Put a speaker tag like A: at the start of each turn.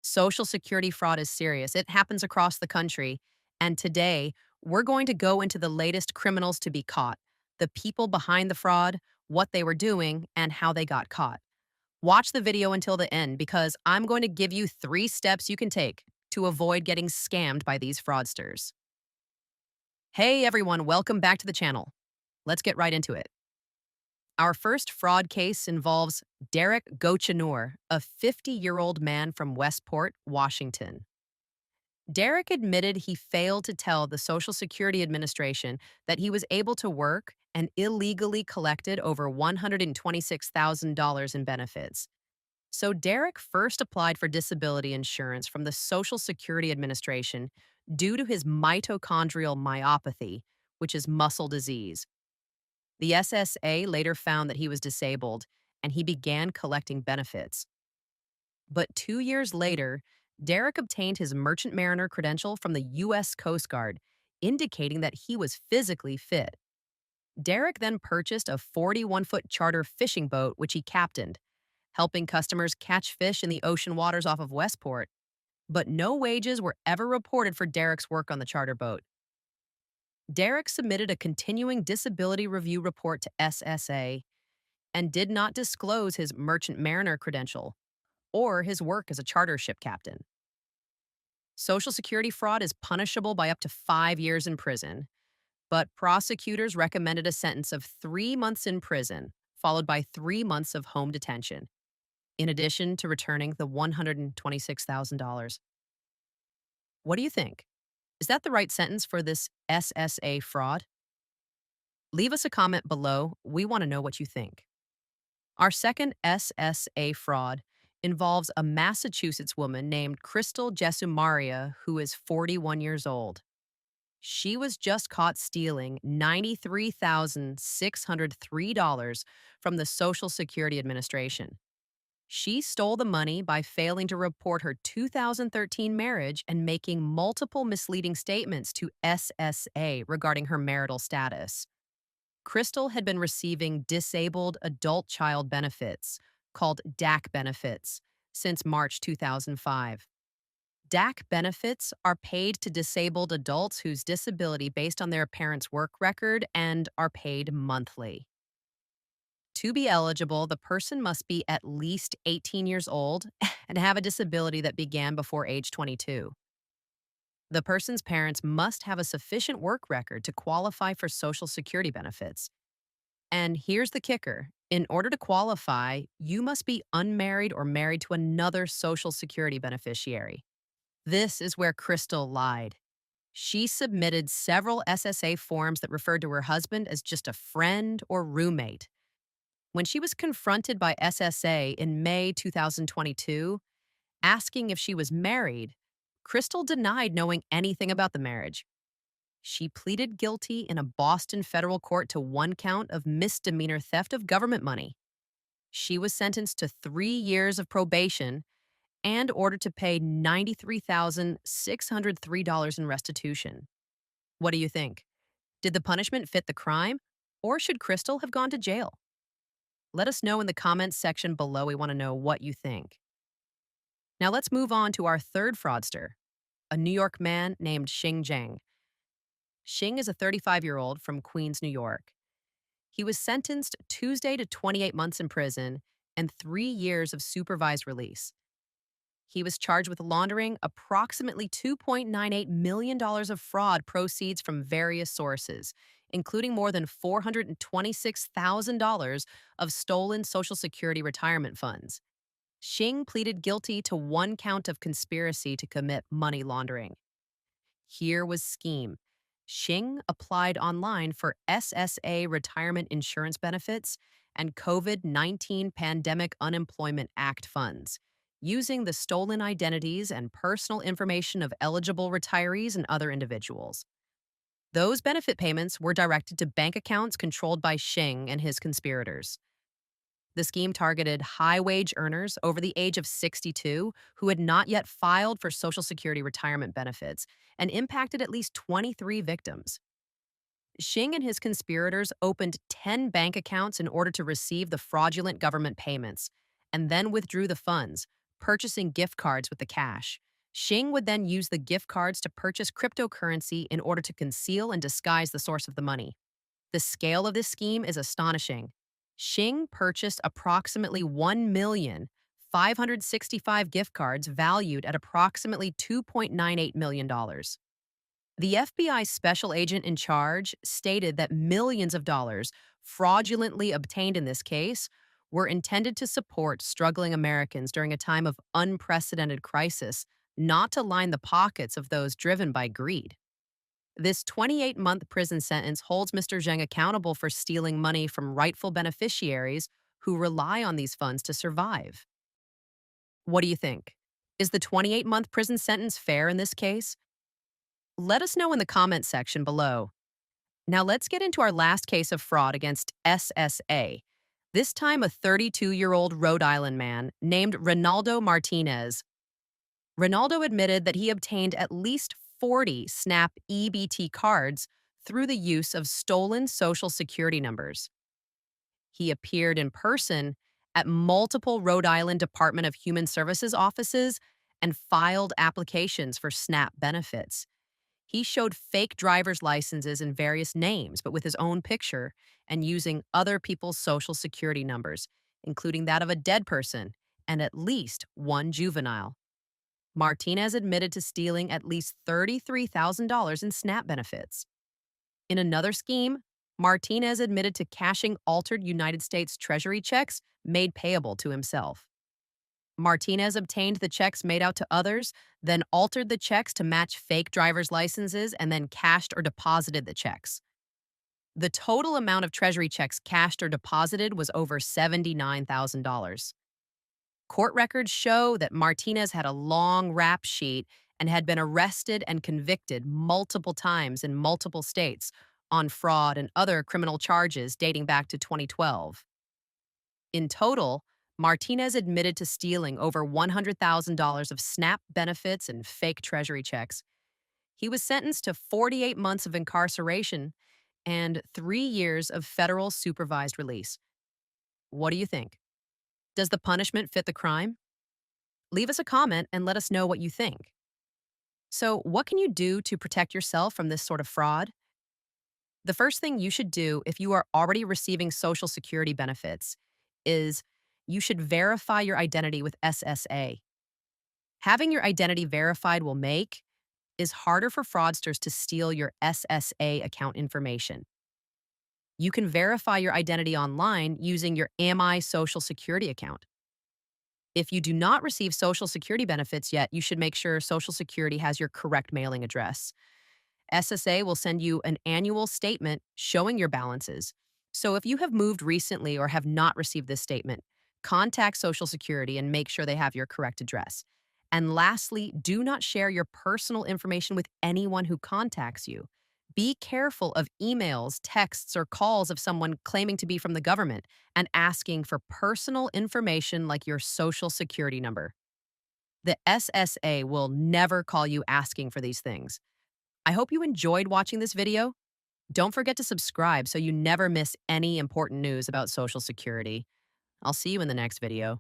A: Social Security fraud is serious. It happens across the country. And today, we're going to go into the latest criminals to be caught, the people behind the fraud, what they were doing, and how they got caught. Watch the video until the end because I'm going to give you 3 steps you can take to avoid getting scammed by these fraudsters. Hey everyone, welcome back to the channel. Let's get right into it. Our first fraud case involves Derek Gochanur, a 50-year-old man from Westport, Washington. Derek admitted he failed to tell the Social Security Administration that he was able to work and illegally collected over $126,000 in benefits. So Derek first applied for disability insurance from the Social Security Administration due to his mitochondrial myopathy, which is muscle disease. The SSA later found that he was disabled, and he began collecting benefits. But 2 years later, Derek obtained his merchant mariner credential from the U.S. Coast Guard, indicating that he was physically fit. Derek then purchased a 41-foot charter fishing boat, which he captained, helping customers catch fish in the ocean waters off of Westport. But no wages were ever reported for Derek's work on the charter boat. Derek submitted a continuing disability review report to SSA and did not disclose his merchant mariner credential or his work as a charter ship captain. Social Security fraud is punishable by up to 5 years in prison, but prosecutors recommended a sentence of 3 months in prison, followed by 3 months of home detention, in addition to returning the $126,000. What do you think? Is that the right sentence for this SSA fraud? Leave us a comment below. We want to know what you think. Our second SSA fraud involves a Massachusetts woman named Crystal Jesumaria, who is 41 years old. She was just caught stealing $93,603 from the Social Security Administration. She stole the money by failing to report her 2013 marriage and making multiple misleading statements to SSA regarding her marital status. Crystal had been receiving disabled adult child benefits, called DAC benefits, since March 2005. DAC benefits are paid to disabled adults whose disability based on their parents' work record and are paid monthly. To be eligible, the person must be at least 18 years old and have a disability that began before age 22. The person's parents must have a sufficient work record to qualify for Social Security benefits. And here's the kicker. In order to qualify, you must be unmarried or married to another Social Security beneficiary. This is where Crystal lied. She submitted several SSA forms that referred to her husband as just a friend or roommate. When she was confronted by SSA in May 2022, asking if she was married, Crystal denied knowing anything about the marriage. She pleaded guilty in a Boston federal court to 1 count of misdemeanor theft of government money. She was sentenced to 3 years of probation and ordered to pay $93,603 in restitution. What do you think? Did the punishment fit the crime, or should Crystal have gone to jail? Let us know in the comments section below. We want to know what you think. Now let's move on to our third fraudster, a New York man named Xing Zhang. Xing is a 35-year-old from Queens, New York. He was sentenced Tuesday to 28 months in prison and 3 years of supervised release. He was charged with laundering approximately $2.98 million of fraud proceeds from various sources, including more than $426,000 of stolen Social Security retirement funds. Xing pleaded guilty to 1 count of conspiracy to commit money laundering. Here was scheme. Xing applied online for SSA retirement insurance benefits and COVID-19 Pandemic Unemployment Act funds, using the stolen identities and personal information of eligible retirees and other individuals. Those benefit payments were directed to bank accounts controlled by Xing and his conspirators. The scheme targeted high-wage earners over the age of 62 who had not yet filed for Social Security retirement benefits and impacted at least 23 victims. Xing and his conspirators opened 10 bank accounts in order to receive the fraudulent government payments and then withdrew the funds, purchasing gift cards with the cash. Xing would then use the gift cards to purchase cryptocurrency in order to conceal and disguise the source of the money. The scale of this scheme is astonishing. Xing purchased approximately 1,565 gift cards valued at approximately $2.98 million. The FBI special agent in charge stated that millions of dollars fraudulently obtained in this case were intended to support struggling Americans during a time of unprecedented crisis, not to line the pockets of those driven by greed. This 28-month prison sentence holds Mr. Zheng accountable for stealing money from rightful beneficiaries who rely on these funds to survive. What do you think? Is the 28-month prison sentence fair in this case? Let us know in the comments section below. Now let's get into our last case of fraud against SSA. This time a 32-year-old Rhode Island man named Ronaldo Martinez. Ronaldo admitted that he obtained at least 40 SNAP EBT cards through the use of stolen Social Security numbers. He appeared in person at multiple Rhode Island Department of Human Services offices and filed applications for SNAP benefits. He showed fake driver's licenses in various names, but with his own picture and using other people's Social Security numbers, including that of a dead person and at least one juvenile. Martinez admitted to stealing at least $33,000 in SNAP benefits. In another scheme, Martinez admitted to cashing altered United States Treasury checks made payable to himself. Martinez obtained the checks made out to others, then altered the checks to match fake driver's licenses, and then cashed or deposited the checks. The total amount of Treasury checks cashed or deposited was over $79,000. Court records show that Martinez had a long rap sheet and had been arrested and convicted multiple times in multiple states on fraud and other criminal charges dating back to 2012. In total, Martinez admitted to stealing over $100,000 of SNAP benefits and fake Treasury checks. He was sentenced to 48 months of incarceration and 3 years of federal supervised release. What do you think? Does the punishment fit the crime? Leave us a comment and let us know what you think. So, what can you do to protect yourself from this sort of fraud? The first thing you should do if you are already receiving Social Security benefits is you should verify your identity with SSA. Having your identity verified will make is harder for fraudsters to steal your SSA account information. You can verify your identity online using your AMI Social Security account. If you do not receive Social Security benefits yet, you should make sure Social Security has your correct mailing address. SSA will send you an annual statement showing your balances. So if you have moved recently or have not received this statement, contact Social Security and make sure they have your correct address. And lastly, do not share your personal information with anyone who contacts you. Be careful of emails, texts, or calls of someone claiming to be from the government and asking for personal information like your Social Security number. The SSA will never call you asking for these things. I hope you enjoyed watching this video. Don't forget to subscribe so you never miss any important news about Social Security. I'll see you in the next video.